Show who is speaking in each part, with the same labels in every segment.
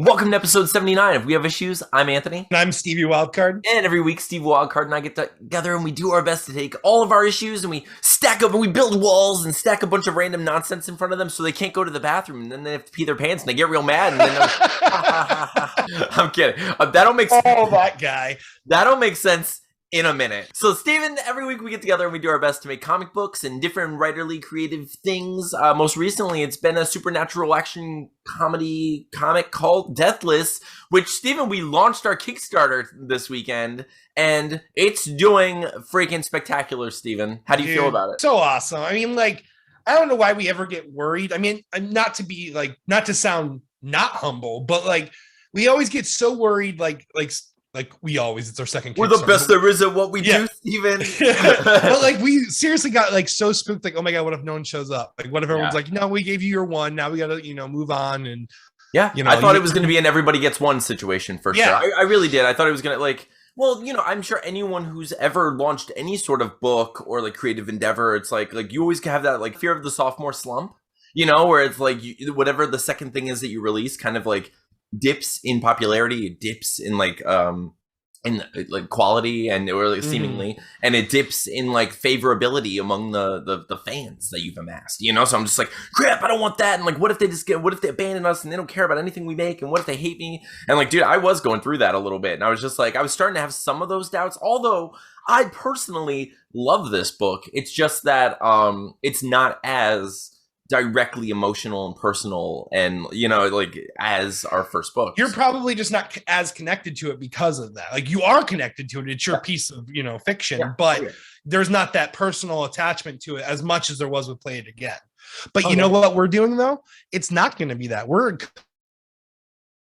Speaker 1: Welcome to episode 79 of We Have Issues. I'm Anthony.
Speaker 2: And I'm Stevie Wildcard.
Speaker 1: And every week, Stevie Wildcard and I get together and we do our best to take all of our issues and we stack up and we build walls and stack a bunch of random nonsense in front of them so they can't go to the bathroom. And then they have to pee their pants and they get real mad. And then I'm kidding. That'll make sense.
Speaker 2: Oh, that guy.
Speaker 1: That'll make sense in a minute. So, Steven, every week we get together and we do our best to make comic books and different writerly creative things. Most recently, it's been a supernatural action comedy comic called Deathless, which, Steven, we launched our Kickstarter this weekend, and it's doing freaking spectacular, Steven. How do you feel about it?
Speaker 2: So awesome. I mean, like, I don't know why we ever get worried. I mean, not to sound not humble, but like, we always get so worried, like we always, it's our second
Speaker 1: We're the best there is at what we do, Steven.
Speaker 2: But like, we seriously got like so spooked, like, oh my God, what if no one shows up? Like, what if everyone's like, no, we gave you your one, now we gotta, move on. And
Speaker 1: I thought it was gonna be an everybody gets one situation for sure. I really did. I thought it was gonna I'm sure anyone who's ever launched any sort of book or like creative endeavor, it's like you always have that like fear of the sophomore slump, where it's like whatever the second thing is that you release kind of like dips in popularity, it dips in quality and seemingly, and it dips in like favorability among the fans that you've amassed, so I'm just like, crap, I don't want that. And like, what if they abandon us and they don't care about anything we make, and what if they hate me? And like, dude, I was going through that a little bit, and I was just like, I was starting to have some of those doubts, although I personally love this book. It's just that it's not as directly emotional and personal and as our first book.
Speaker 2: You're probably just not as connected to it because of that. Like, you are connected to it, it's your piece of fiction, but there's not that personal attachment to it as much as there was with Play It Again. But you know what we're doing though? It's not going to be that. We're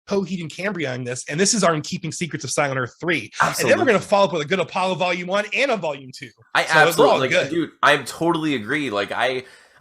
Speaker 2: Coheed and Cambria in this, and this is our In Keeping Secrets of Silent Earth 3. Absolutely. And then we're going to follow up with a good Apollo Volume 1 and a Volume 2.
Speaker 1: Absolutely, dude, I totally agree.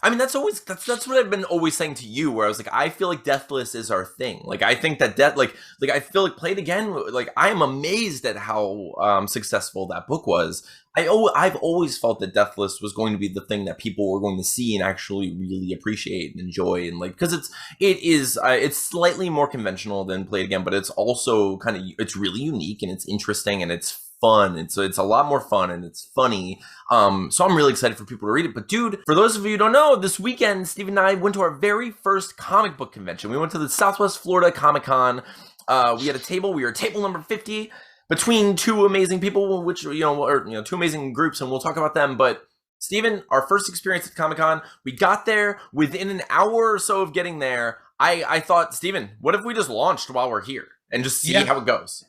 Speaker 1: I mean, that's what I've been always saying to you, where I was like, I feel like Deathless is our thing. Like, I think that I feel like Play It Again, like, I am amazed at how successful that book was. I've always felt that Deathless was going to be the thing that people were going to see and actually really appreciate and enjoy, and like, because it's slightly more conventional than Play It Again, but it's also it's really unique and it's interesting and it's fun, and so it's a lot more fun and it's funny. So I'm really excited for people to read it. But dude, for those of you who don't know, this weekend Steve and I went to our very first comic book convention. We went to the Southwest Florida Comic-Con. We had a table. We were table number 50 between two amazing people, which two amazing groups, and we'll talk about them. But Steven, our first experience at Comic-Con, we got there. Within an hour or so of getting there, I thought, Steven, what if we just launched while we're here and just see how it goes?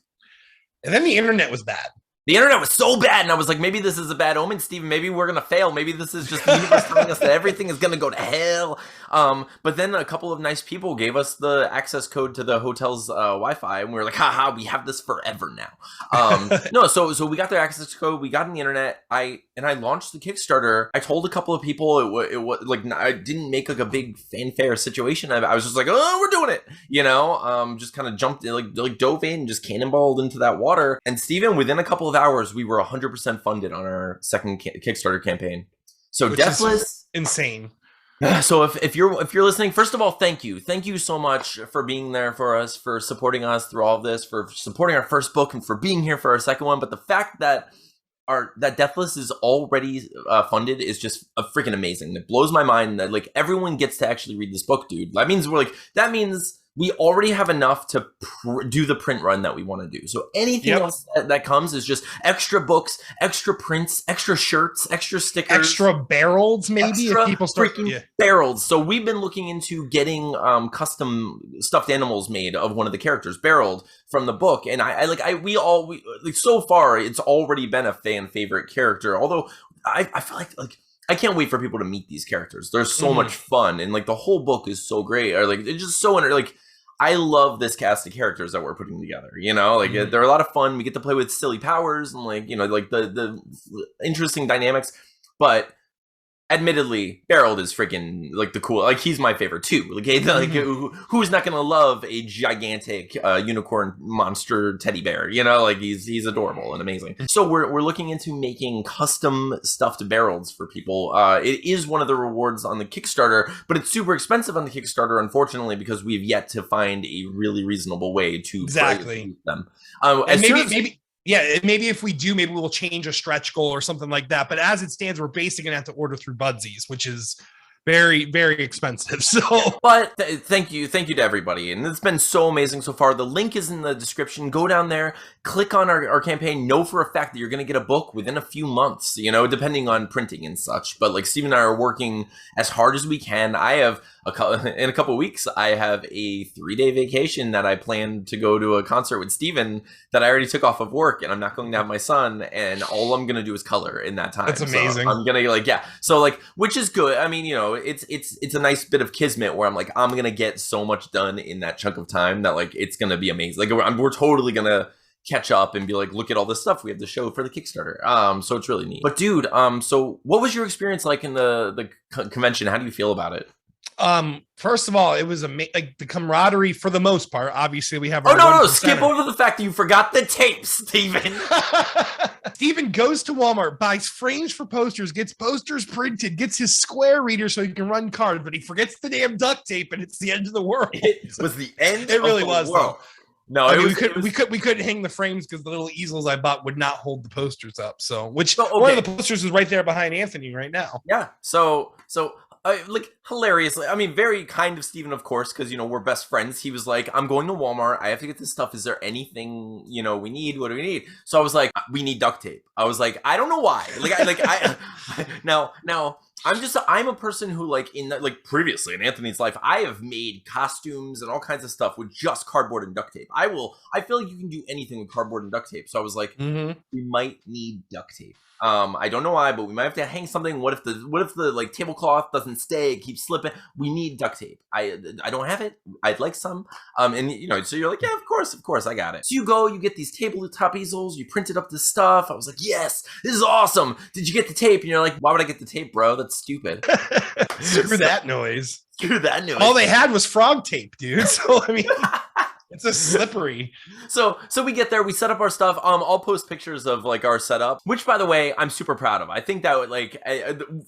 Speaker 2: And then the internet was bad.
Speaker 1: The internet was so bad, and I was like, maybe this is a bad omen, Steven. Maybe we're going to fail. Maybe this is just the universe telling us that everything is going to go to hell. But then a couple of nice people gave us the access code to the hotel's Wi-Fi, and we were like, haha, we have this forever now. So we got their access code. We got on the internet. I launched the Kickstarter. I told a couple of people it was like, I didn't make like a big fanfare situation. I was just like, oh, we're doing it. Just kind of jumped, like dove in, just cannonballed into that water. And Steven, within a couple of hours, we were 100% funded on our second Kickstarter campaign. So
Speaker 2: which
Speaker 1: Deathless,
Speaker 2: insane.
Speaker 1: So if you're listening, first of all, thank you so much for being there for us, for supporting us through all of this, for supporting our first book, and for being here for our second one. But the fact that Deathless is already funded is just freaking amazing. It blows my mind that like everyone gets to actually read this book, dude. That means we already have enough to do the print run that we want to do. So anything else that comes is just extra books, extra prints, extra shirts, extra stickers,
Speaker 2: extra barrels, maybe
Speaker 1: extra
Speaker 2: if people start
Speaker 1: barrels. So we've been looking into getting custom stuffed animals made of one of the characters, barreled from the book. And we so far it's already been a fan favorite character. Although I feel like I can't wait for people to meet these characters. They're so much fun, and like the whole book is so great. Or like it's just so I love this cast of characters that we're putting together. They're a lot of fun. We get to play with silly powers and the interesting dynamics. But admittedly, Barreled is freaking like the cool. Like he's my favorite too. Like, who's not gonna love a gigantic unicorn monster teddy bear? You know, like he's adorable and amazing. So we're looking into making custom stuffed Barrels for people. It is one of the rewards on the Kickstarter, but it's super expensive on the Kickstarter, unfortunately, because we've yet to find a really reasonable way to
Speaker 2: exactly
Speaker 1: them.
Speaker 2: And maybe if we do, maybe we'll change a stretch goal or something like that. But as it stands, we're basically gonna have to order through Budsies, which is very, very expensive. So,
Speaker 1: but thank you to everybody, and it's been so amazing so far. The link is in the description. Go down there, click on our campaign. Know for a fact that you're going to get a book within a few months, you know, depending on printing and such. But like Steve and I are working as hard as we can. I have in a couple of weeks, I have a 3-day vacation that I plan to go to a concert with Steven that I already took off of work, and I'm not going to have my son, and all I'm going to do is color in that time.
Speaker 2: That's amazing.
Speaker 1: So I'm going to so which is good. I mean, you know, it's a nice bit of kismet where I'm like, I'm going to get so much done in that chunk of time that like, it's going to be amazing. Like we're totally going to catch up and be like, look at all this stuff we have to show for the Kickstarter. So it's really neat. But dude, so what was your experience like in the convention? How do you feel about it?
Speaker 2: First of all, it was like the camaraderie for the most part. Obviously, we have.
Speaker 1: No! Skip over the fact that you forgot the tape, Steven.
Speaker 2: Steven goes to Walmart, buys frames for posters, gets posters printed, gets his square reader so he can run cards, but he forgets the damn duct tape, and it's the end of the world.
Speaker 1: It was the end.
Speaker 2: It really was. Though.
Speaker 1: No,
Speaker 2: I mean, we couldn't hang the frames because the little easels I bought would not hold the posters up. So, one of the posters is right there behind Anthony right now.
Speaker 1: Yeah. So. Like hilariously, I mean, very kind of Steven, of course, because you know we're best friends. He was like, "I'm going to Walmart. I have to get this stuff. Is there anything we need? What do we need?" So I was like, "We need duct tape." I was like, "I don't know why." Now I'm a person who previously in Anthony's life, I have made costumes and all kinds of stuff with just cardboard and duct tape. I feel like you can do anything with cardboard and duct tape. So I was like, we might need duct tape. I don't know why, but we might have to hang something. What if the tablecloth doesn't stay, it keeps slipping? We need duct tape. I don't have it. I'd like some. And so you're like, yeah, of course, I got it. So you get these tabletop easels, you printed up this stuff. I was like, yes, this is awesome. Did you get the tape? And you're like, why would I get the tape, bro? That's stupid.
Speaker 2: Screw that noise.
Speaker 1: Screw that noise.
Speaker 2: All they had was frog tape, dude. So I mean. It's a slippery.
Speaker 1: So we get there, we set up our stuff. I'll post pictures of like our setup, which by the way, I'm super proud of. I think that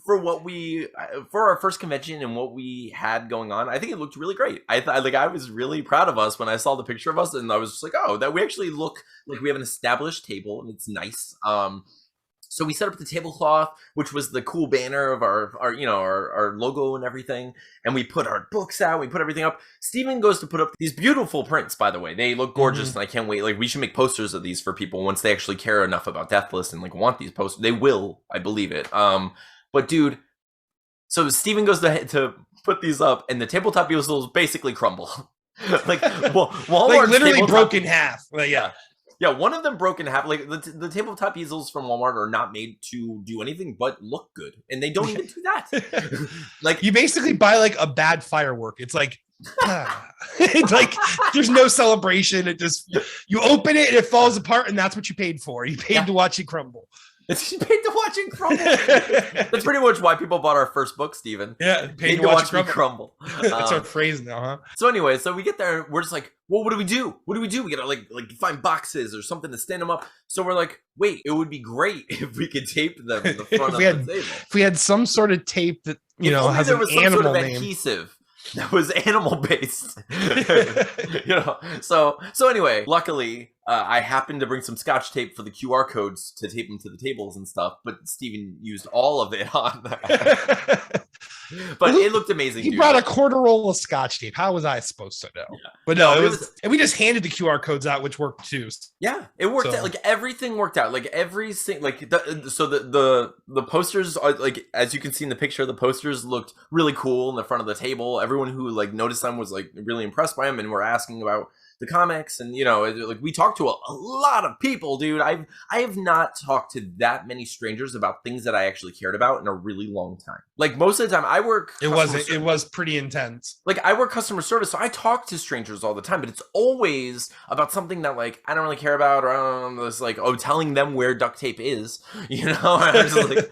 Speaker 1: for our first convention and what we had going on, I think it looked really great. I was really proud of us when I saw the picture of us, and I was just like, oh, that we actually look like we have an established table and it's nice. So we set up the tablecloth, which was the cool banner of our logo and everything. And we put our books out. We put everything up. Steven goes to put up these beautiful prints, by the way. They look gorgeous, and I can't wait. Like, we should make posters of these for people once they actually care enough about Deathless and, like, want these posters. They will. I believe it. But, dude, so Steven goes to put these up, and the tabletop easels basically crumble. Walmart
Speaker 2: like, literally broke in half. Like, yeah.
Speaker 1: Yeah, one of them broke in half. Like the tabletop easels from Walmart are not made to do anything but look good, and they don't even do that. Like
Speaker 2: you basically buy like a bad firework. It's like, it's like there's no celebration. It just you open it and it falls apart, and that's what you paid for. You paid to watch it crumble.
Speaker 1: You paid to watch it crumble. That's pretty much why people bought our first book, Steven.
Speaker 2: Yeah,
Speaker 1: paid to watch me crumble.
Speaker 2: That's our phrase now, huh?
Speaker 1: So anyway, so we get there, we're just like, well, what do we do? What do we do? We gotta like find boxes or something to stand them up. So we're like, wait, it would be great if we could tape them in the front of the table.
Speaker 2: If we had some sort of tape that has an animal name.
Speaker 1: Adhesive that was animal based. So anyway, luckily I happened to bring some scotch tape for the QR codes to tape them to the tables and stuff, but Steven used all of it on that. But it looked amazing.
Speaker 2: He brought a quarter roll of scotch tape. How was I supposed to know? Yeah. But no, it was, and we just handed the QR codes out, which worked too.
Speaker 1: Yeah, it worked out. Like everything worked out. Like everything. Like the posters are like, as you can see in the picture, the posters looked really cool in the front of the table. Everyone who like noticed them was like really impressed by them, and were asking about the comics, and like we talked to a lot of people, dude. I have not talked to that many strangers about things that I actually cared about in a really long time. Like most of the time I work,
Speaker 2: it was pretty intense.
Speaker 1: Like I work customer service, so I talk to strangers all the time, but it's always about something that like I don't really care about, or I don't know, it's like, oh, telling them where duct tape is, like,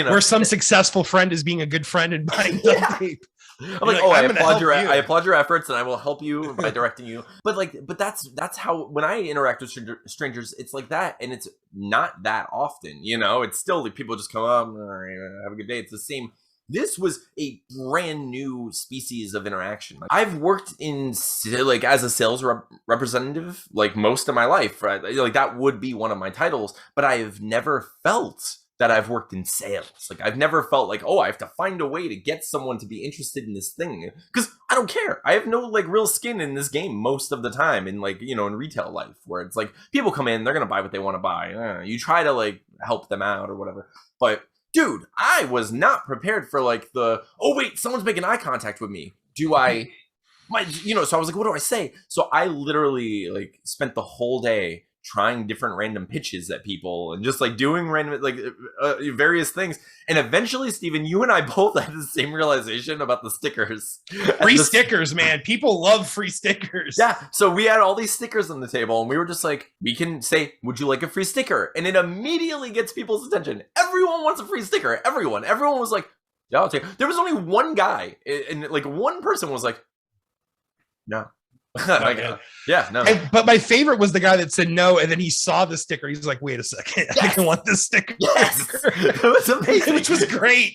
Speaker 2: where some successful friend is being a good friend and buying duct tape.
Speaker 1: I'm like, I applaud your efforts, and I will help you by directing you. But that's how, when I interact with strangers, it's like that, and it's not that often. It's still like people just come up, all right, have a good day. It's the same. This was a brand new species of interaction. Like, I've worked in like as a sales representative like most of my life, right? Like that would be one of my titles, but I have never felt that I've worked in sales. Like I've never felt like, oh, I have to find a way to get someone to be interested in this thing, because I don't care. I have no like real skin in this game most of the time in like, in retail life, where it's like people come in, they're going to buy what they want to buy. You try to like help them out or whatever. But dude, I was not prepared for like oh wait, someone's making eye contact with me. So I was like, what do I say? So I literally like spent the whole day trying different random pitches at people and just like doing random like various things, and eventually, Steven, you and I both had the same realization about the stickers.
Speaker 2: Free stickers, man. People love free stickers.
Speaker 1: Yeah, so we had all these stickers on the table, and we were just like, we can say, would you like a free sticker? And it immediately gets people's attention. Everyone wants a free sticker. Everyone was like, yeah, I'll take it. There was only one guy, and like one person was like, no. Yeah, no.
Speaker 2: But my favorite was the guy that said no, and then he saw the sticker. He's like, "Wait a second, yes. I think I want this sticker."
Speaker 1: Yes, it was amazing,
Speaker 2: which was great.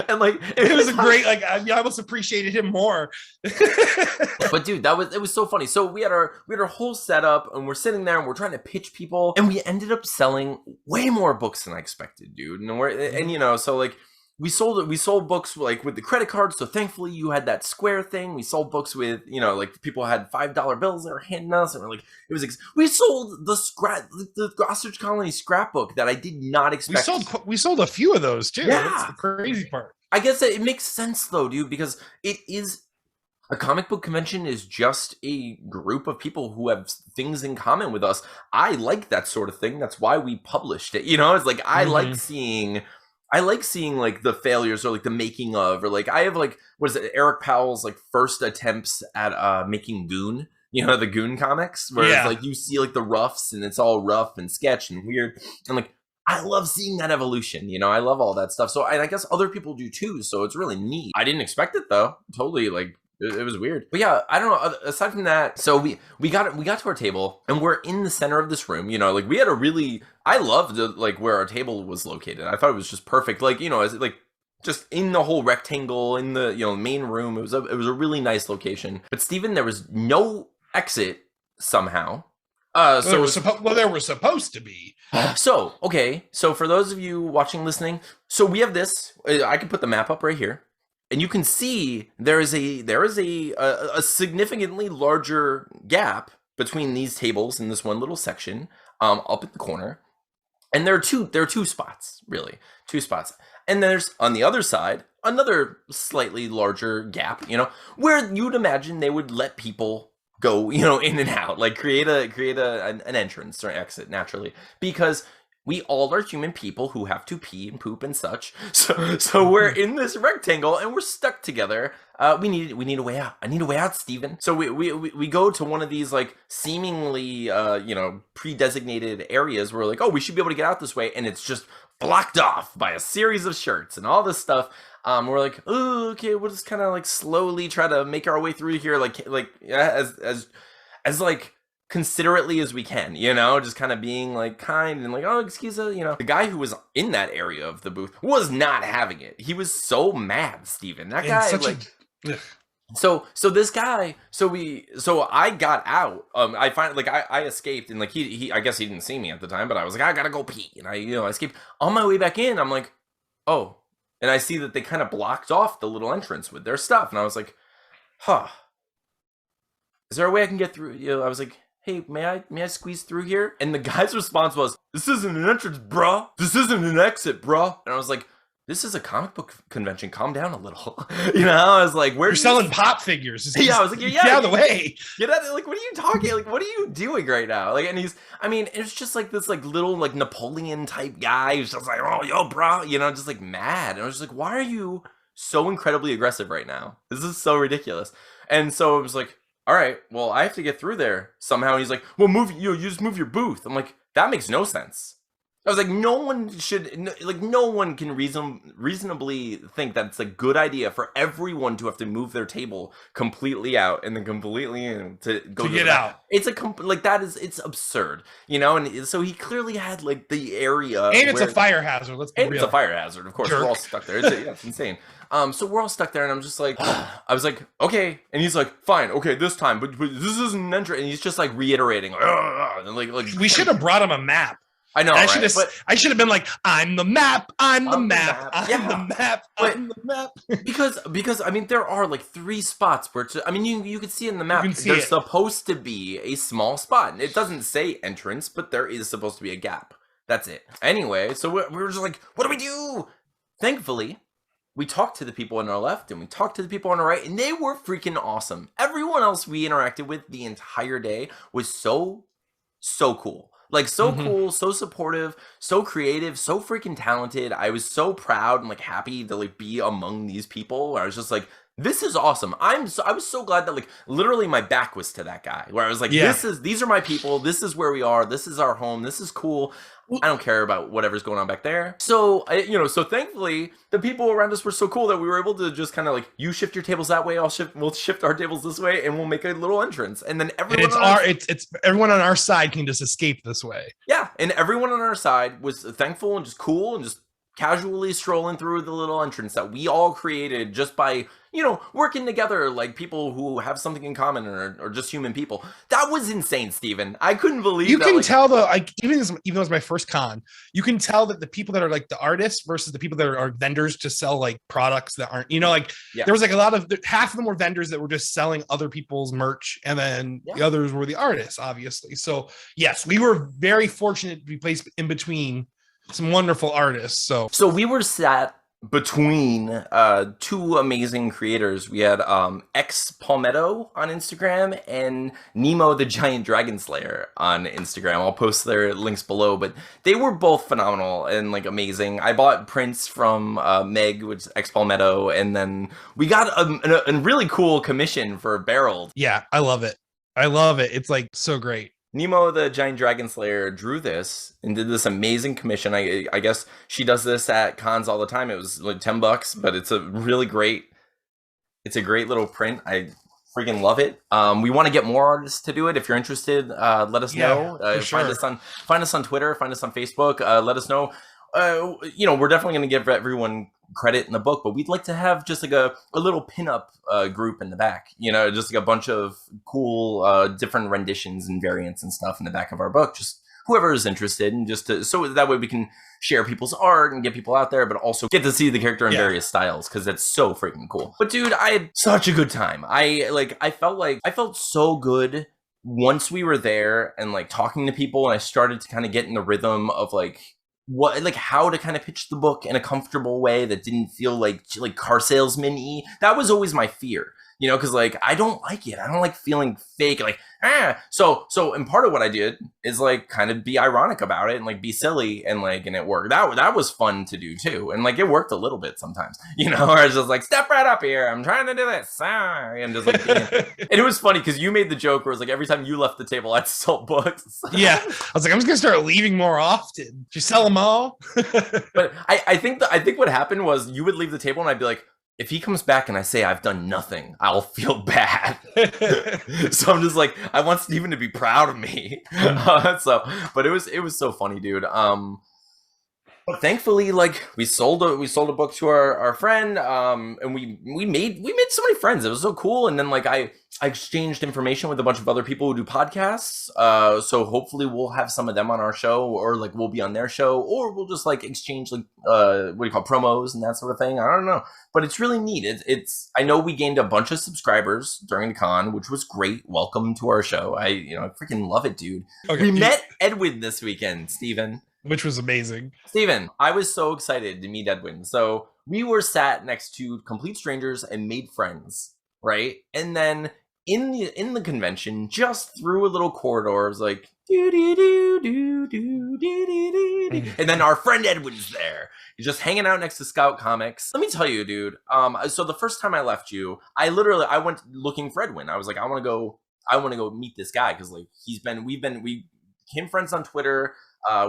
Speaker 1: And like,
Speaker 2: it was great. Like, I almost appreciated him more.
Speaker 1: But dude, it was so funny. So we had our whole setup, and we're sitting there, and we're trying to pitch people, and we ended up selling way more books than I expected, dude. And so like. We sold books like with the credit card. So thankfully you had that Square thing. We sold books with, like people had $5 bills they were handing us, and we're like, we sold the Ostrich Colony scrapbook that I did not expect.
Speaker 2: We sold a few of those too.
Speaker 1: Yeah.
Speaker 2: That's the crazy part.
Speaker 1: I guess that it makes sense though, dude, because it is a comic book convention is just a group of people who have things in common with us. I like that sort of thing. That's why we published it. It's like, I like seeing like the failures, or like the making of, or like I have like, what is it, Eric Powell's like first attempts at making Goon, the Goon comics, where it's like you see like the roughs, and it's all rough and sketch and weird, and like I love seeing that evolution. I love all that stuff. So I guess other people do too, so it's really neat. I didn't expect it though. Totally, like it was weird. But yeah, I don't know, aside from that, so we got to our table, and we're in the center of this room. Like we had I loved like where our table was located. I thought it was just perfect. Like, as like just in the whole rectangle in the main room. It was a really nice location. But Steven, there was no exit somehow.
Speaker 2: There was supposed to be.
Speaker 1: So for those of you watching, listening, so we have this. I can put the map up right here. And you can see there is a significantly larger gap between these tables in this one little section up at the corner. And there are two spots, really. Two spots. And there's on the other side another slightly larger gap, where you'd imagine they would let people go, in and out, like create an entrance or exit naturally, because we all are human people who have to pee and poop and such. So we're in this rectangle and we're stuck together. We need a way out. I need a way out, Steven. So we go to one of these like seemingly pre-designated areas where we're like, oh, we should be able to get out this way, and it's just blocked off by a series of shirts and all this stuff. We're like, oh, okay, we'll just kind of like slowly try to make our way through here, as like considerately as we can, just kind of being like kind and like, oh, excuse me, The guy who was in that area of the booth was not having it. He was so mad, Steven. That guy, so this guy, so I got out. I finally, like, I escaped, and like he I guess he didn't see me at the time, but I was like, I gotta go pee, and I escaped. On my way back in, I'm like, oh, and I see that they kind of blocked off the little entrance with their stuff, and I was like, huh, is there a way I can get through? I was like, hey, may I squeeze through here? And the guy's response was, this isn't an entrance, bruh. This isn't an exit, bruh. And I was like, this is a comic book convention. Calm down a little. You know, I was like,
Speaker 2: we're selling pop figures.
Speaker 1: Yeah, I was like, yeah,
Speaker 2: get out of the way.
Speaker 1: Get out. Like, what are you talking? Like, what are you doing right now? Like, and it's just like this like little like Napoleon type guy who's just like, oh, yo, bro, you know, just like mad. And I was just like, why are you so incredibly aggressive right now? This is so ridiculous. And so it was like, all right, well, I have to get through there somehow. And he's like, well, you just move your booth. I'm like, that makes no sense. I was like, no one can reasonably think that it's a good idea for everyone to have to move their table completely out and then completely in to go to
Speaker 2: get out.
Speaker 1: It's it's absurd, you know. And so he clearly had like the area,
Speaker 2: and it's a fire hazard. Let's be real.
Speaker 1: It's a fire hazard, of course. Jerk. We're all stuck there. It's insane. So we're all stuck there, and I'm just like, I was like, okay, and he's like, fine, okay, this time, but this isn't an entry, and he's just like reiterating, and like
Speaker 2: we should have brought him a map.
Speaker 1: I know.
Speaker 2: I should have been like, I'm the map. I'm the map. I'm the map.
Speaker 1: because I mean, there are like 3 spots where you can see in the map. There's supposed to be a small spot. It doesn't say entrance, but there is supposed to be a gap. That's it. Anyway, so we were just like, what do we do? Thankfully, we talked to the people on our left and we talked to the people on our right, and they were freaking awesome. Everyone else we interacted with the entire day was so cool. Like, so cool, so supportive, so creative, so freaking talented. I was so proud and like happy to like be among these people where I was just like, this is awesome. I was so glad that like literally my back was to that guy where I was like, these are my people. This is where we are. This is our home. This is cool. I don't care about whatever's going on back there. So, so thankfully the people around us were so cool that we were able to just kind of like, you shift your tables that way, we'll shift our tables this way, and we'll make a little entrance. And then everyone
Speaker 2: it's everyone on our side can just escape this way.
Speaker 1: Yeah, and everyone on our side was thankful and just cool and just casually strolling through the little entrance that we all created just by, working together like people who have something in common or just human people. That was insane, Steven. I couldn't believe
Speaker 2: you can tell though, like even though it was my first con, you can tell that the people that are like the artists versus the people that are vendors to sell like products that aren't, there was like a lot of half of them were vendors that were just selling other people's merch, and then the others were the artists, obviously. So yes, we were very fortunate to be placed in between some wonderful artists. So
Speaker 1: we were sat between 2 amazing creators. We had X Palmetto on Instagram and Nemo the Giant Dragon Slayer on Instagram. I'll post their links below, but they were both phenomenal and like amazing. I bought prints from Meg, which is X Palmetto, and then we got a really cool commission for Barreled.
Speaker 2: Yeah, I love it. It's like so great.
Speaker 1: Nemo the Giant Dragon Slayer drew this and did this amazing commission. I guess she does this at cons all the time. It was like $10, but it's a great little print. I freaking love it. We want to get more artists to do it. If you're interested, let us know.
Speaker 2: Sure.
Speaker 1: Find us on Twitter, find us on Facebook. Let us know. We're definitely going to give everyone credit in the book, but we'd like to have just like a little pinup group in the back, just like a bunch of cool different renditions and variants and stuff in the back of our book. Just whoever is interested, and so that way we can share people's art and get people out there, but also get to see the character in various styles, because that's so freaking cool. But dude, I had such a good time. I felt so good once we were there and like talking to people, and I started to kind of get in the rhythm of how to kind of pitch the book in a comfortable way that didn't feel like car salesman-y. That was always my fear, because I don't like it. I don't like feeling fake, So and part of what I did is kind of be ironic about it and be silly and it worked. That was fun to do too, and it worked a little bit sometimes. I was just step right up here. I'm trying to do this, and just and it was funny because you made the joke where it was every time you left the table, I'd sell books.
Speaker 2: Yeah, I was I'm just gonna start leaving more often. Did you sell them all?
Speaker 1: But I think what happened was you would leave the table and I'd be like, if he comes back and I say I've done nothing, I'll feel bad. So I'm just I want Steven to be proud of me. But it was so funny, dude. But thankfully, we sold a book to our friend, and we made so many friends. It was so cool. And then I exchanged information with a bunch of other people who do podcasts. So hopefully we'll have some of them on our show, or we'll be on their show, or we'll just exchange promos and that sort of thing. I don't know, but it's really neat. It's I know we gained a bunch of subscribers during the con, which was great. Welcome to our show. I freaking love it, dude. Okay, we met Edwin this weekend, Steven.
Speaker 2: which was amazing.
Speaker 1: Steven, I was so excited to meet Edwin. So we were sat next to complete strangers and made friends, right? And then in the convention, just through a little corridor, it was like do do do do do do do, and then our friend Edwin's there. He's just hanging out next to Scout Comics. Let me tell you, dude. So the first time I left you, I went looking for Edwin. I was like, I want to go meet this guy because like we became friends on Twitter.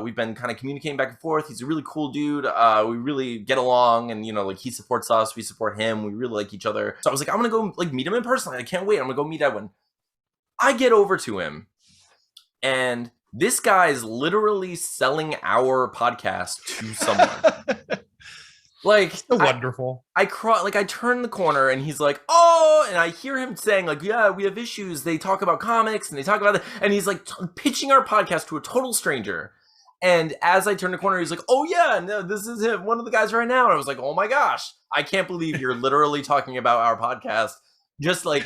Speaker 1: We've been kind of communicating back and forth. He's a really cool dude. We really get along, and like he supports us, we support him. We really like each other. So I was like, I'm gonna go like meet him in person. I can't wait. I'm gonna go meet Edwin. I get over to him, and this guy is literally selling our podcast to someone. Like,
Speaker 2: so wonderful.
Speaker 1: I turn the corner and he's like, oh, and I hear him saying like, yeah, we have issues. They talk about comics and they talk about it. And he's like pitching our podcast to a total stranger. And as I turn the corner, he's like, oh yeah, no, this is him, one of the guys right now. And I was like, oh my gosh, I can't believe you're literally talking about our podcast. Just like,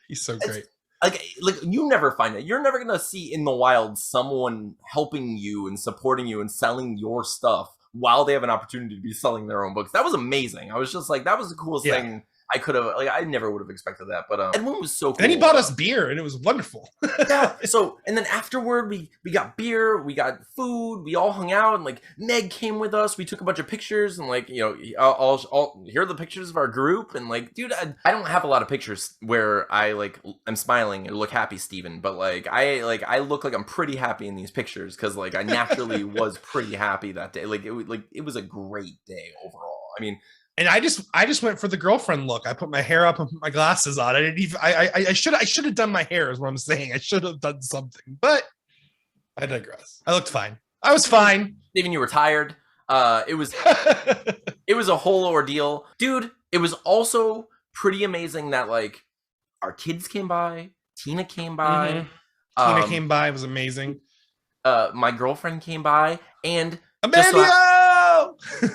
Speaker 2: he's so great.
Speaker 1: Like you never find it. You're never gonna see in the wild someone helping you and supporting you and selling your stuff while they have an opportunity to be selling their own books. That was amazing. I was just like, that was the coolest thing I could have, like, I never would have expected that. But Edwin was so cool.
Speaker 2: And he bought us beer and it was wonderful.
Speaker 1: Yeah. So, and then afterward, we got beer, we got food, we all hung out, and like Meg came with us. We took a bunch of pictures, and like, I'll here are the pictures of our group. And like, dude, I don't have a lot of pictures where I like, I'm smiling and look happy, Steven, but I look like I'm pretty happy in these pictures because like I naturally was pretty happy that day. Like it was a great day overall. I mean,
Speaker 2: and I just went for the girlfriend look. I put my hair up and put my glasses on. I didn't even. I should have done my hair. Is what I'm saying. I should have done something, but I digress. I looked fine. I was fine.
Speaker 1: Even you were tired. It was a whole ordeal, dude. It was also pretty amazing that like our kids came by. Tina came by.
Speaker 2: Tina came by. It was amazing.
Speaker 1: My girlfriend came by, and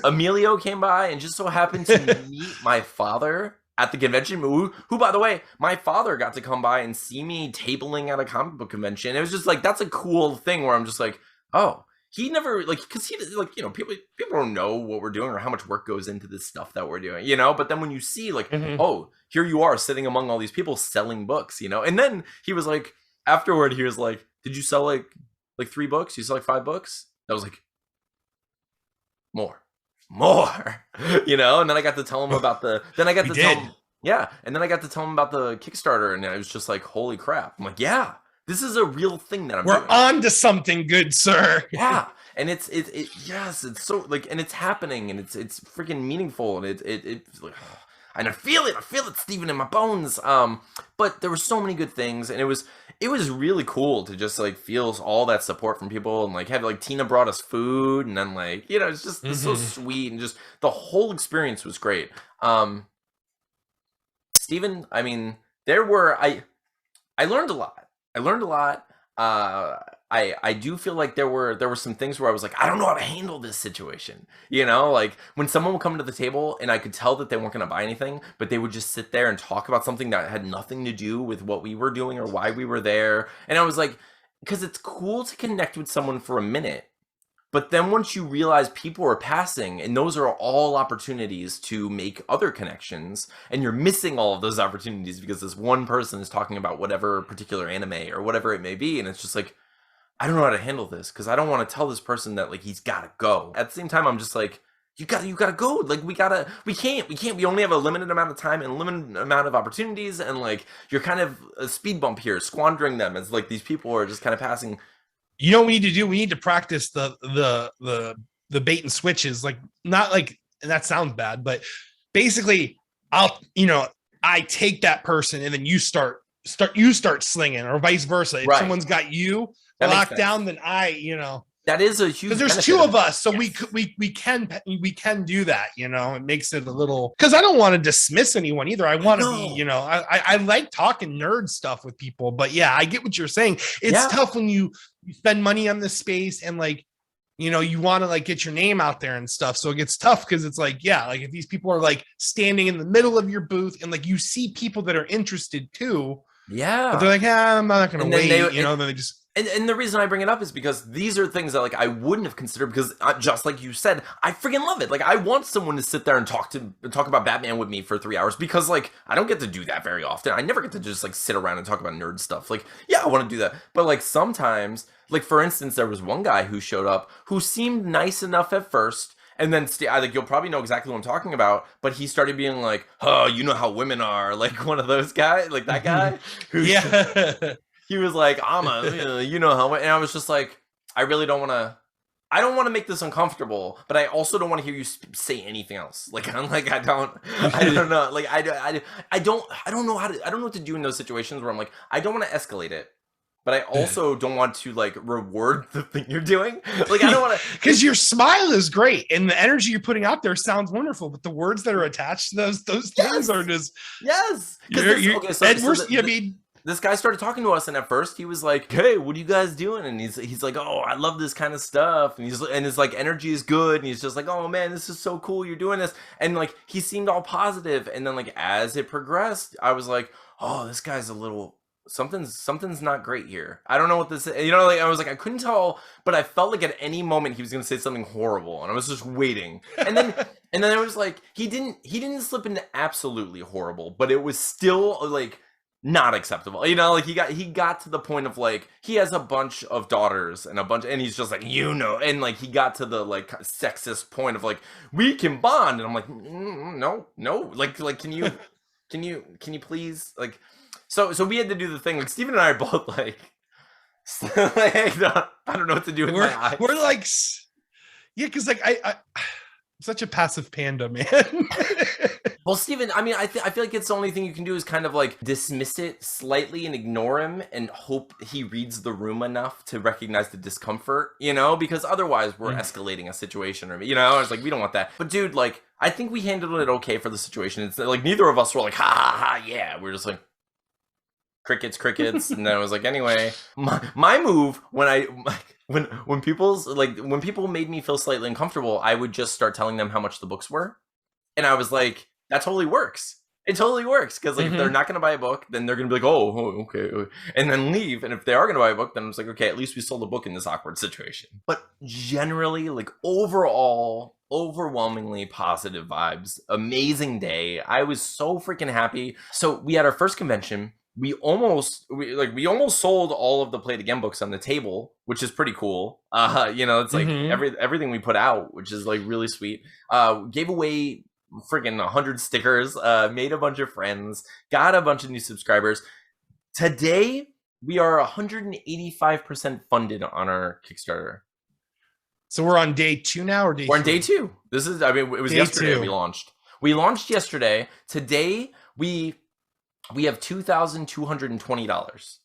Speaker 1: Emilio came by, and just so happened to meet my father at the convention, who, by the way, my father got to come by and see me tabling at a comic book convention. It was just like, that's a cool thing where I'm just like, oh, he never, like, because he, like, people don't know what we're doing or how much work goes into this stuff that we're doing, but then when you see, like, oh, here you are sitting among all these people selling books, and then he was like, afterward, he was like, did you sell, like 3 books? You sell, like, 5 books? I was like, more, and then I got to tell him about and then I got to tell him about the Kickstarter, and I was just like, holy crap. I'm like, yeah, this is a real thing that
Speaker 2: we're doing. On to something good, sir.
Speaker 1: Yeah. And it's so like, and it's happening, and it's freaking meaningful, and it's like, and I feel it, Steven, in my bones. But there were so many good things, and it was really cool to just like feel all that support from people, and like have like Tina brought us food, and then like it's just so sweet, and just the whole experience was great. Steven, I mean, I learned a lot. I do feel like there were some things where I was like, I don't know how to handle this situation. Like when someone would come to the table and I could tell that they weren't going to buy anything, but they would just sit there and talk about something that had nothing to do with what we were doing or why we were there. And I was like, because it's cool to connect with someone for a minute, but then once you realize people are passing, and those are all opportunities to make other connections, and you're missing all of those opportunities because this one person is talking about whatever particular anime or whatever it may be, and it's just like, I don't know how to handle this because I don't want to tell this person that like he's got to go. At the same time, I'm just like, you gotta go. Like we can't. We only have a limited amount of time and a limited amount of opportunities, and like you're kind of a speed bump here, squandering them as like these people are just kind of passing.
Speaker 2: You know what we need to do? We need to practice the bait and switches. Like not like, and that sounds bad, but basically, I take that person and then you start slinging, or vice versa. If someone's got you locked down, then
Speaker 1: that is a huge,
Speaker 2: because there's 2 of us, so yes. we can do that. It makes it a little, because I don't want to dismiss anyone either. I want to be, I like talking nerd stuff with people, but yeah, I get what you're saying. It's tough when you spend money on this space and like, you want to like get your name out there and stuff. So it gets tough because it's like, like if these people are like standing in the middle of your booth and like you see people that are interested too.
Speaker 1: Yeah.
Speaker 2: But they're like, I'm not going to wait. Then they just.
Speaker 1: And the reason I bring it up is because these are things that like I wouldn't have considered because just like you said, I freaking love it. Like I want someone to sit there and talk about Batman with me for 3 hours because like I don't get to do that very often. I never get to just like sit around and talk about nerd stuff. Like yeah, I want to do that, but like sometimes, like for instance, there was one guy who showed up who seemed nice enough at first. And then I think you'll probably know exactly what I'm talking about, but he started being like, "Oh, you know how women are," like one of those guys, like that guy.
Speaker 2: Yeah.
Speaker 1: He was like, "I'm a, you know how," and I was just like, I really don't want to. I don't want to make this uncomfortable, but I also don't want to hear you say anything else. Like I'm like I don't know. Like I don't know how to. I don't know what to do in those situations where I'm like I don't want to escalate it. But I also don't want to like reward the thing you're doing. Like I don't want to,
Speaker 2: because your smile is great and the energy you're putting out there sounds wonderful. But the words that are attached to those things are just
Speaker 1: yes. This guy started talking to us, and at first he was like, "Hey, what are you guys doing?" And he's like, "Oh, I love this kind of stuff." And his like energy is good, and he's just like, "Oh man, this is so cool. You're doing this." And like he seemed all positive. And then like as it progressed, I was like, "Oh, this guy's a little." Something's not great here. I don't know what this is. You know, like I was like I couldn't tell, but I felt like at any moment he was gonna say something horrible, and I was just waiting. And then it was like he didn't slip into absolutely horrible, but it was still like not acceptable. You know, like he got to the point of like he has a bunch of daughters and he's just like, you know, and like he got to the like sexist point of like we can bond, and I'm like no, like can you please like. So we had to do the thing. Like Steven and I are both like I don't know what to do with my eyes.
Speaker 2: We're like, yeah, because like I'm such a passive panda, man.
Speaker 1: Well, Steven, I mean, I feel like it's the only thing you can do is kind of like dismiss it slightly and ignore him and hope he reads the room enough to recognize the discomfort, you know, because otherwise we're escalating a situation, or you know, it's like we don't want that. But dude, like I think we handled it okay for the situation. It's like neither of us were like ha ha ha yeah. We're just like crickets, and then I was like, anyway, my move when people made me feel slightly uncomfortable, I would just start telling them how much the books were, and I was like, that totally works. It totally works because like if they're not going to buy a book, then they're going to be like, oh, okay, and then leave. And if they are going to buy a book, then it's like, okay, at least we sold a book in this awkward situation. But generally, like overall, overwhelmingly positive vibes. Amazing day. I was so freaking happy. So we had our first convention. We almost sold all of the Play It Again books on the table, which is pretty cool. You know, it's like everything we put out, which is like really sweet. Gave away freaking 100 stickers, made a bunch of friends, got a bunch of new subscribers. Today we are 185% funded on our Kickstarter.
Speaker 2: So we're on day 2 now, or
Speaker 1: we're on day 2. This is, I mean, it was day yesterday 2. We launched yesterday. Today we have $2,220.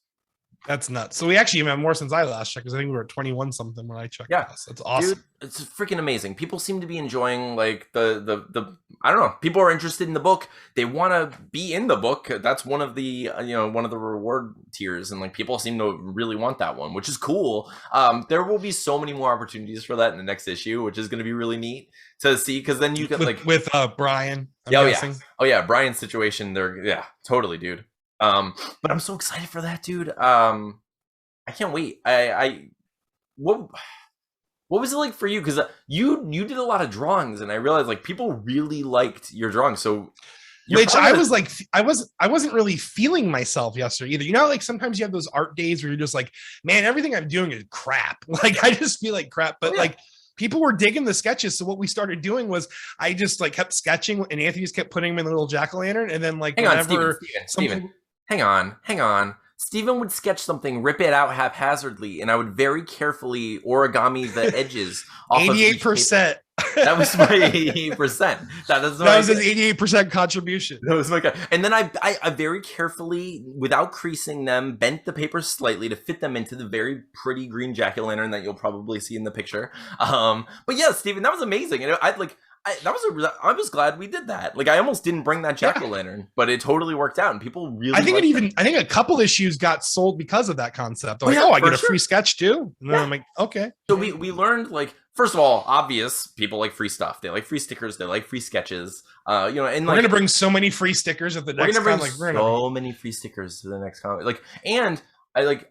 Speaker 2: That's nuts. So we actually have more since I last checked, because I think we were at 21 something when I checked.
Speaker 1: Yeah,
Speaker 2: that's awesome.
Speaker 1: Dude, it's freaking amazing. People seem to be enjoying like the I don't know. People are interested in the book. They want to be in the book. That's one of the one of the reward tiers, and like people seem to really want that one, which is cool. There will be so many more opportunities for that in the next issue, which is going to be really neat to see, because then you get
Speaker 2: with Brian.
Speaker 1: Oh yeah, Brian's situation. Yeah, totally, dude. But I'm so excited for that, dude. I can't wait. What was it like for you? Because you did a lot of drawings, and I realized like people really liked your drawings. So,
Speaker 2: which I was like, I wasn't really feeling myself yesterday either. You know, like sometimes you have those art days where you're just like, man, everything I'm doing is crap. Like I just feel like crap. But like people were digging the sketches. So what we started doing was I just like kept sketching, and Anthony just kept putting them in the little jack-o'-lantern, and then like
Speaker 1: Steven. Hang on. Steven would sketch something, rip it out haphazardly, and I would very carefully origami the edges.
Speaker 2: 88%.
Speaker 1: That was my 88%. That was
Speaker 2: his 88% contribution.
Speaker 1: That was my guy. And then I very carefully, without creasing them, bent the paper slightly to fit them into the very pretty green jack-o'-lantern that you'll probably see in the picture. But yeah, Steven, that was amazing. And I was glad we did that. Like I almost didn't bring that jack-o'-lantern, but it totally worked out, and people really. I
Speaker 2: think a couple issues got sold because of that concept. Like, I get a free sketch too. And then I'm like, okay.
Speaker 1: So we learned, like, first of all, obvious, people like free stuff. They like free stickers. They like free sketches. And
Speaker 2: we're gonna bring so many free stickers at the next.
Speaker 1: We're gonna bring so many free stickers to the next comic. Like, and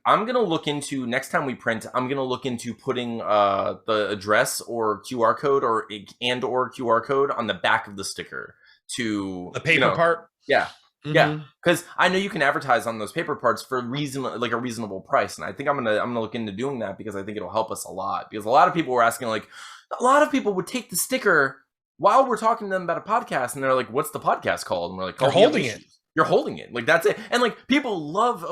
Speaker 1: I'm gonna look into next time we print. I'm gonna look into putting the address or QR code or QR code on the back of the sticker to
Speaker 2: the paper part.
Speaker 1: Yeah. Yeah, because I know you can advertise on those paper parts for a reasonable price, and I think I'm gonna look into doing that because I think it'll help us a lot. Because a lot of people were asking, like, a lot of people would take the sticker while we're talking to them about a podcast, and they're like, "What's the podcast called?" And we're like,
Speaker 2: "You're holding it.
Speaker 1: You're holding it. Like, that's it." And like, people love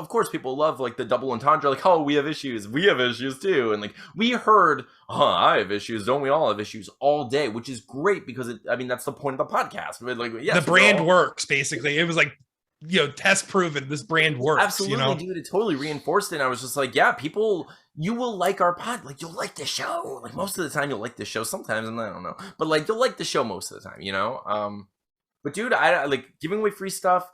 Speaker 1: like the double entendre. Like, "Oh, we have issues. We have issues too." And like, we heard, I have issues. Don't we all have issues all day? Which is great because that's the point of the podcast. Like, yes,
Speaker 2: the brand works basically. It was like, test proven. This brand works.
Speaker 1: Absolutely, dude. It totally reinforced it. And I was just like, yeah, people, you will like our pod. Like, you'll like the show. Like, most of the time, you'll like the show. Sometimes, and I don't know, but like, you'll like the show most of the time. But dude, I like giving away free stuff.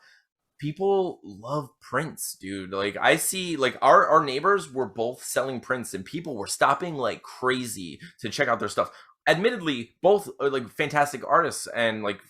Speaker 1: People love prints, dude. Like, I see, like, our neighbors were both selling prints, and people were stopping like crazy to check out their stuff. Admittedly, both are like fantastic artists, and like,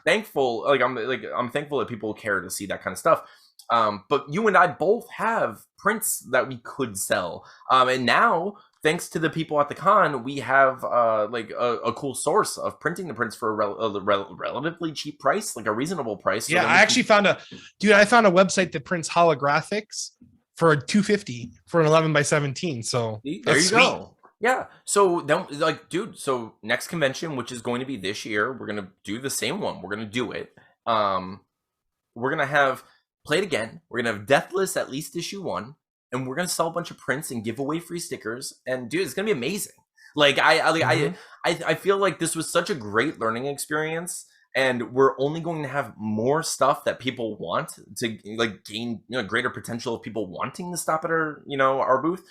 Speaker 1: thankful. Like, I'm thankful that people care to see that kind of stuff. But you and I both have prints that we could sell, and now, thanks to the people at the con, we have a cool source of printing the prints for a relatively cheap price, like a reasonable price.
Speaker 2: So I actually found a website that prints holographics for $250 for an 11x17. So
Speaker 1: there you go. Yeah. So then, like, dude, so next convention, which is going to be this year, we're going to do the same one. We're going to do it. We're going to have Play It Again. We're going to have Deathless, at least issue 1. And we're going to sell a bunch of prints and give away free stickers. And dude, it's going to be amazing. Like, I feel like this was such a great learning experience. And we're only going to have more stuff that people want to like gain, greater potential of people wanting to stop at our booth.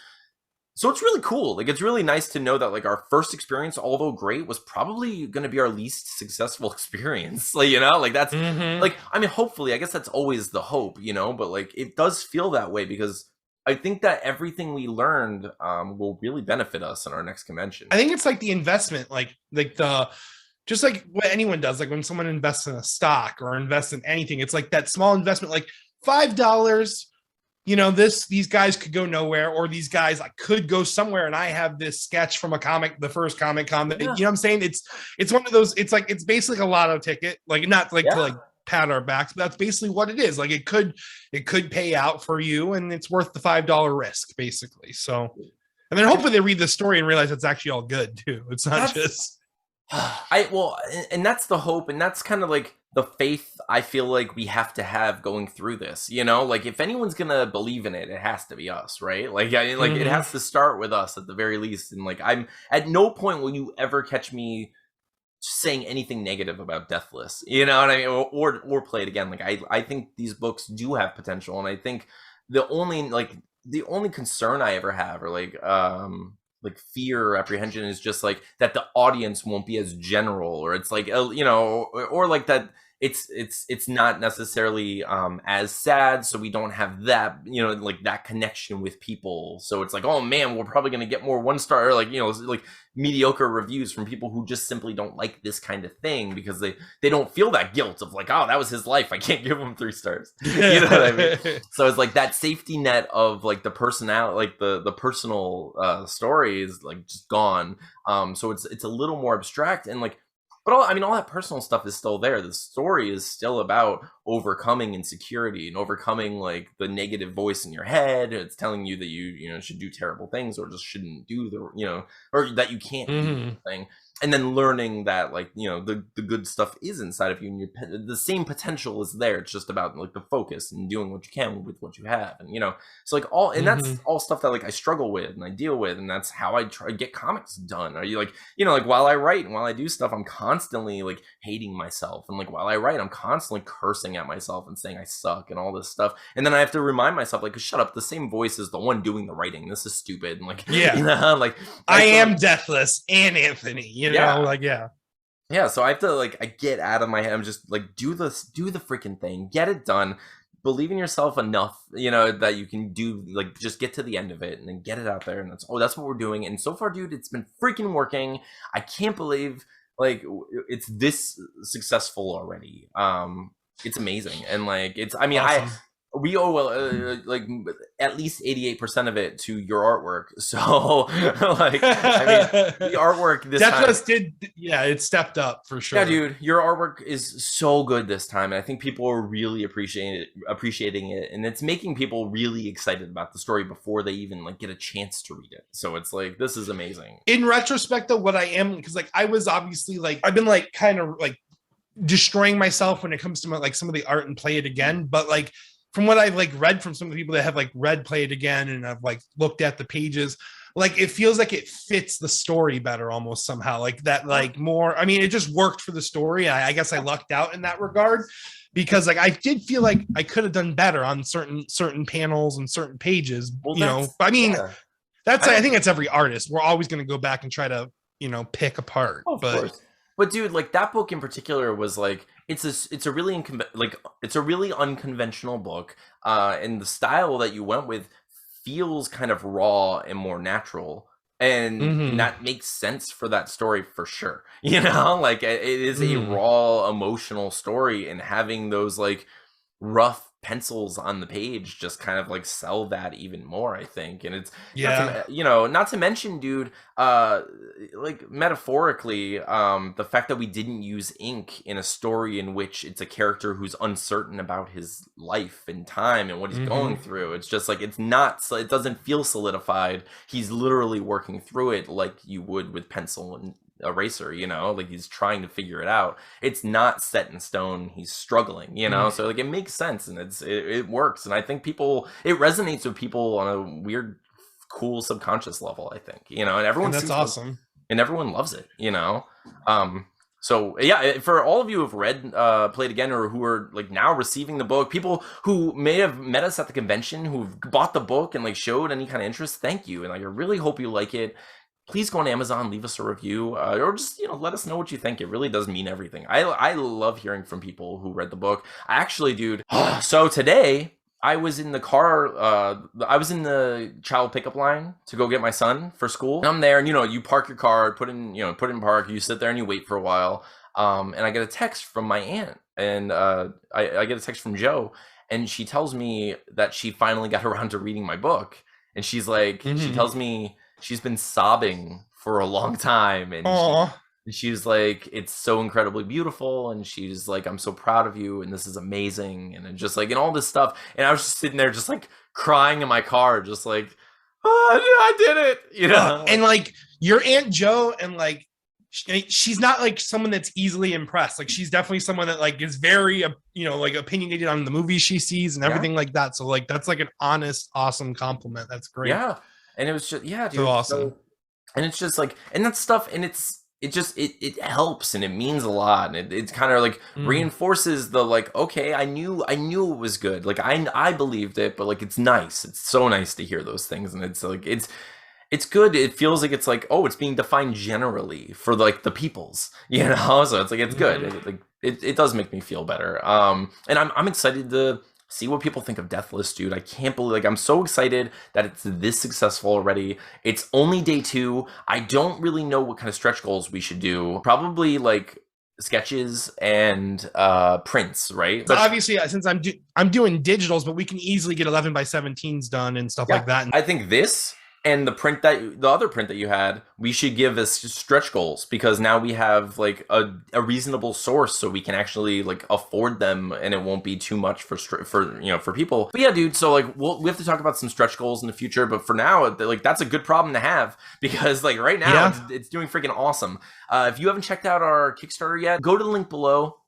Speaker 1: So it's really cool. Like, it's really nice to know that like our first experience, although great, was probably going to be our least successful experience. Like, like that's like, hopefully, I guess that's always the hope, but like, it does feel that way because I think that everything we learned will really benefit us in our next convention.
Speaker 2: I think it's like the investment, just like what anyone does, like when someone invests in a stock or invests in anything, it's like that small investment, like $5. These guys could go nowhere, or these guys could go somewhere. And I have this sketch from a comic, the first Comic Con that, what I'm saying? It's one of those, it's like, it's basically a lotto ticket, like not like to like pat our backs, but that's basically what it is. Like it could pay out for you, and it's worth the $5 risk basically. So, and then hopefully they read the story and realize it's actually all good too. It's not just,
Speaker 1: and that's the hope. And that's kind of like the faith I feel like we have to have going through this, like if anyone's gonna believe in it, it has to be us, right? Like, it has to start with us at the very least. And like, I'm at no point will you ever catch me saying anything negative about Deathless, you know what I mean? Or Play It Again. Like, I think these books do have potential, and I think the only concern I ever have, or like fear or apprehension, is just like that the audience won't be as general, or it's like or like that it's not necessarily as sad, so we don't have that like that connection with people. So it's like, oh man, we're probably going to get more 1-star, or like mediocre reviews from people who just simply don't like this kind of thing, because they don't feel that guilt of like, oh, that was his life, I can't give him 3 stars. You know what I mean? So it's like that safety net of like the personality, like the personal story is like just gone. So it's a little more abstract, and like, but all that personal stuff is still there. The story is still about overcoming insecurity and overcoming like the negative voice in your head. It's telling you that you should do terrible things, or just shouldn't do or that you can't do the thing. And then learning that like, the good stuff is inside of you, and the same potential is there. It's just about like the focus and doing what you can with what you have. And, so like that's all stuff that like I struggle with and I deal with. And that's how I try to get comics done. Are you like, like while I write and while I do stuff, I'm constantly like hating myself. And like while I write, I'm constantly cursing at myself and saying I suck and all this stuff. And then I have to remind myself, like, shut up. The same voice is the one doing the writing. This is stupid. And like, like
Speaker 2: I am Deathless and Anthony,
Speaker 1: Yeah, so I have to like, I get out of my head. I'm just like, do the freaking thing, get it done, believe in yourself enough, that you can do, like, just get to the end of it and then get it out there. And that's what we're doing. And so far, dude, it's been freaking working. I can't believe like it's this successful already. It's amazing. And like, awesome. we owe like at least 88% of it to your artwork. So like, I mean, the artwork this
Speaker 2: Deathless
Speaker 1: time
Speaker 2: it stepped up for sure.
Speaker 1: Yeah, dude, your artwork is so good this time, and I think people are really appreciating it, and it's making people really excited about the story before they even like get a chance to read it. So it's like, this is amazing.
Speaker 2: In retrospect, though, what I am, because like I was obviously like, I've been like kind of like destroying myself when it comes to like some of the art and Play It Again, but like from what I've like read from some of the people that have like read Play It Again and I've like looked at the pages, like it feels like it fits the story better almost somehow, like that, like more, I mean, it just worked for the story. I guess I lucked out in that regard, because like I did feel like I could have done better on certain panels and certain pages. Well, you know, I mean, that's I think it's every artist. We're always going to go back and try to, you know, pick apart.
Speaker 1: Of course. But dude, like that book in particular was like, it's a really unconventional book, and the style that you went with feels kind of raw and more natural, and that makes sense for that story for sure. You know, like it is a raw emotional story, and having those like rough pencils on the page just kind of like sell that even more, I think. And it's not to mention, dude, like metaphorically, the fact that we didn't use ink in a story in which it's a character who's uncertain about his life and time and what he's going through. It's just like, it doesn't feel solidified. He's literally working through it like you would with pencil and eraser, you know, like he's trying to figure it out. It's not set in stone. He's struggling, you know. So like it makes sense, and it works, and I think it resonates with people on a weird, cool subconscious level, I think, you know, and
Speaker 2: that's awesome,
Speaker 1: and everyone loves it, you know. So yeah, for all of you who've read Play It Again, or who are like now receiving the book, people who may have met us at the convention, who've bought the book and like showed any kind of interest, thank you, and like I really hope you like it. Please go on Amazon, leave us a review, or just, you know, let us know what you think. It really does mean everything. I love hearing from people who read the book. I actually, dude. So today I was in the car. I was in the child pickup line to go get my son for school. And I'm there, and you know, you park your car, put in park. You sit there and you wait for a while. And I get a text from my aunt, and I get a text from Joe, and she tells me that she finally got around to reading my book, and she's like, she tells me she's been sobbing for a long time, and she's like, it's so incredibly beautiful, and she's like, I'm so proud of you, and this is amazing, and just like, and all this stuff. And I was just sitting there just like crying in my car, just like, I did it, you know.
Speaker 2: And like your Aunt Joe, and like she's not like someone that's easily impressed. Like she's definitely someone that like is very you know, like opinionated on the movies she sees and everything like that. So like that's like an honest, awesome compliment. That's great.
Speaker 1: Yeah. And it was just, dude,
Speaker 2: so awesome.
Speaker 1: And it's just like, and that stuff, and it helps, and it means a lot, and it's kind of like reinforces the like, okay, I knew it was good, like I believed it, but like it's nice, it's so nice to hear those things, and it's like it's good. It feels like it's like, oh, it's being defined generally for like the peoples, you know. So it's like, it's good. It does make me feel better. And I'm excited to see what people think of Deathless, dude. I can't believe, like, I'm so excited that it's this successful already. It's only day 2. I don't really know what kind of stretch goals we should do. Probably like sketches and prints, right?
Speaker 2: So obviously, since I'm doing digitals, but we can easily get 11 by 17s done and stuff like that.
Speaker 1: I think this and the other print that you had, we should give as stretch goals, because now we have like a reasonable source, so we can actually like afford them, and it won't be too much for people. But yeah, dude, so like we have to talk about some stretch goals in the future, but for now, like that's a good problem to have, because like right now it's doing freaking awesome. If you haven't checked out our Kickstarter yet, go to the link below.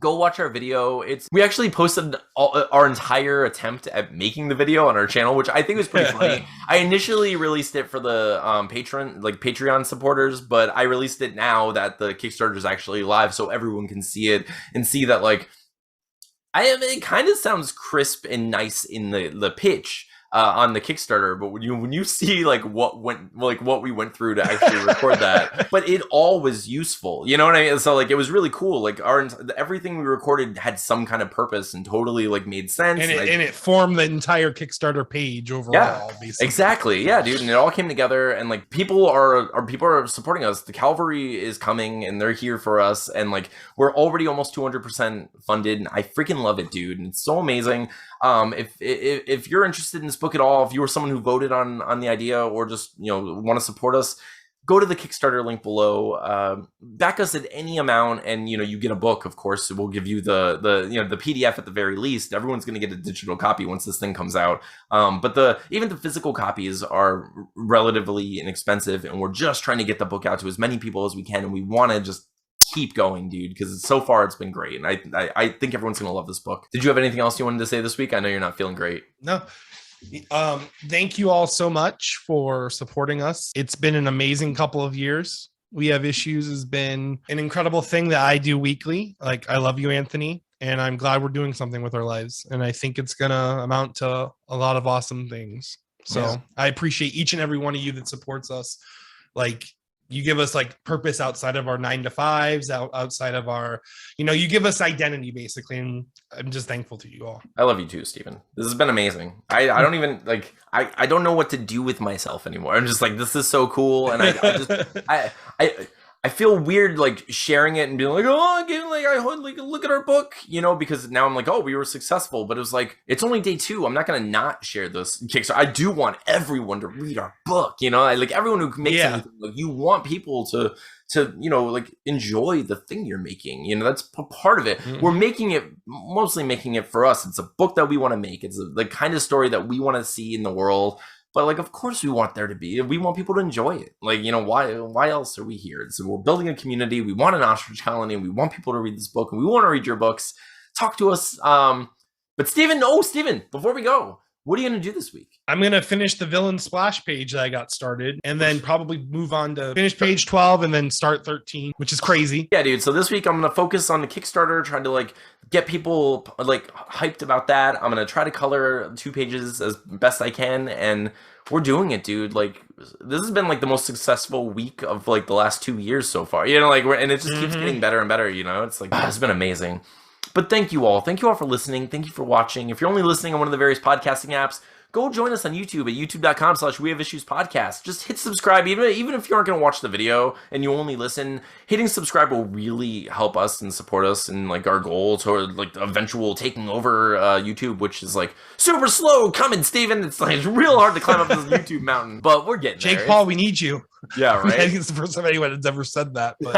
Speaker 1: Go watch our video. We actually posted our entire attempt at making the video on our channel, which I think was pretty funny. I initially released it for the Patreon supporters, but I released it now that the Kickstarter is actually live, so everyone can see it and see that like it kind of sounds crisp and nice in the pitch. on the Kickstarter, but when you see like what we went through to actually record that, but it all was useful, you know what I mean? So like it was really cool. Like everything we recorded had some kind of purpose and totally like made sense,
Speaker 2: and it formed the entire Kickstarter page overall.
Speaker 1: Yeah,
Speaker 2: basically.
Speaker 1: Exactly. Yeah, dude, and it all came together, and like people are supporting us. The Cavalry is coming, and they're here for us, and like we're already almost 200% funded. And I freaking love it, dude, and it's so amazing. If you're interested in this book at all, if you were someone who voted on the idea or just want to support us, go to the Kickstarter link below, back us at any amount, and you get a book. Of course, we'll give you the PDF at the very least. Everyone's going to get a digital copy once this thing comes out, but even the physical copies are relatively inexpensive, and we're just trying to get the book out to as many people as we can, and we want to just keep going, dude, because so far it's been great, and I think everyone's gonna love this book. Did you have anything else you wanted to say this week? I know you're not feeling great.
Speaker 2: No. Thank you all so much for supporting us. It's been an amazing couple of years. We Have Issues has been an incredible thing that I do weekly. Like, I love you, Anthony, and I'm glad we're doing something with our lives, and I think it's gonna amount to a lot of awesome things. So yeah. I appreciate each and every one of you that supports us. Like, you give us like purpose outside of our 9-to-5s, outside of our, you give us identity basically. And I'm just thankful to you all.
Speaker 1: I love you too, Stephen. This has been amazing. I don't even like, I don't know what to do with myself anymore. I'm just like, this is so cool. And I feel weird like sharing it and being like, oh, again, like look at our book, because now I'm like, oh, we were successful, but it was like, it's only day 2. I'm not gonna not share this Kickstarter. I do want everyone to read our book, like everyone who makes anything, like you want people to like enjoy the thing you're making. That's part of it. We're mostly making it for us. It's a book that we want to make. It's the kind of story that we want to see in the world. But like, of course we want there to be, we want people to enjoy it. Like, why else are we here? So we're building a community. We want an ostrich colony. We want people to read this book, and we want to read your books. Talk to us. But Stephen, before we go, what are you going to do this week?
Speaker 2: I'm going to finish the villain splash page that I got started, and then probably move on to finish page 12 and then start 13, which is crazy.
Speaker 1: Yeah, dude. So this week I'm going to focus on the Kickstarter, trying to like get people like hyped about that. I'm going to try to color 2 pages as best I can, and we're doing it, dude. Like, this has been like the most successful week of like the last 2 years so far, and it just keeps getting better and better. It's like, it's been amazing. But thank you all for listening. Thank you for watching. If you're only listening on one of the various podcasting apps, go join us on YouTube at youtube.com/wehaveissuespodcast. Just hit subscribe. Even if you aren't going to watch the video and you only listen, hitting subscribe will really help us and support us in like our goal toward like the eventual taking over YouTube, which is like super slow coming, Steven. It's like real hard to climb up this YouTube mountain, but we're getting there.
Speaker 2: Jake Paul, we need you.
Speaker 1: Yeah, right.
Speaker 2: I think it's the first time anyone has ever said that. But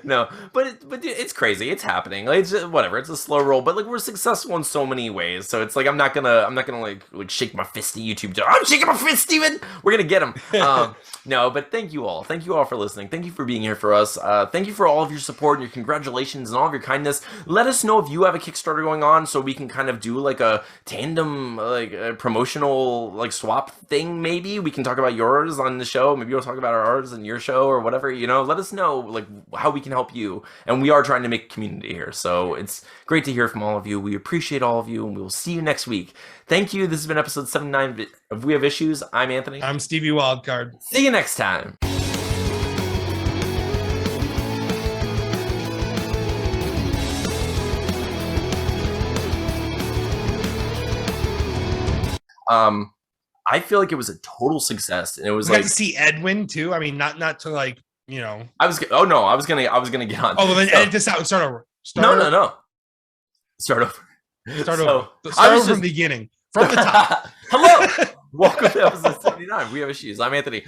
Speaker 1: No, but it's crazy. It's happening. Like, it's just, whatever. It's a slow roll, but like we're successful in so many ways. So it's like I'm not gonna like shake my fist at YouTube. I'm shaking my fist, Steven. We're gonna get him. No, but thank you all for listening. Thank you for being here for us. Thank you for all of your support and your congratulations and all of your kindness. Let us know if you have a Kickstarter going on, so we can kind of do like a tandem, like a promotional like swap thing. Maybe we can talk about yours on the show. Maybe we'll talk about ours in your show or whatever. Let us know like how we can help you. And we are trying to make a community here. So it's great to hear from all of you. We appreciate all of you, and we will see you next week. Thank you. This has been episode 79 of We Have Issues. I'm Anthony.
Speaker 2: I'm Stevie Wildcard.
Speaker 1: See you next time. I feel like it was a total success, and it was like
Speaker 2: to see Edwin too. I mean, not to like,
Speaker 1: I was gonna get on.
Speaker 2: Oh, well, then edit this out and start over.
Speaker 1: No. Start over.
Speaker 2: Start over from the beginning. From the top.
Speaker 1: Hello. Welcome to episode 79. We Have Issues. I'm Anthony.